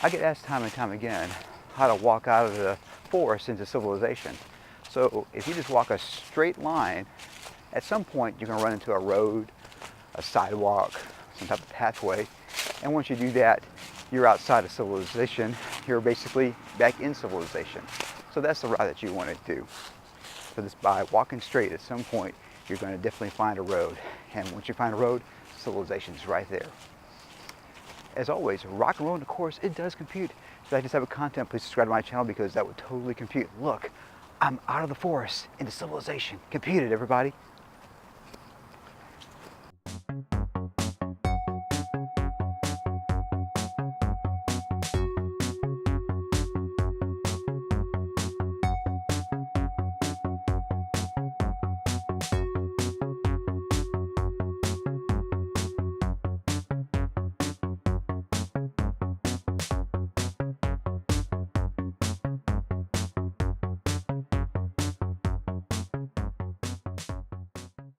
I get asked time and time again how to walk out of the forest into civilization. So if you just walk a straight line, at some point you're going to run into a road, a sidewalk, some type of pathway, and once you do that, you're outside of civilization. You're basically back in civilization. So that's the route that you want to do. So just by walking straight, at some point you're going to definitely find a road, and once you find a road, civilization is right there. As always, rock and roll in the course, it does compute. If you like this type of content, please subscribe to my channel because that would totally compute. Look, I'm out of the forest into civilization. Compute it, everybody.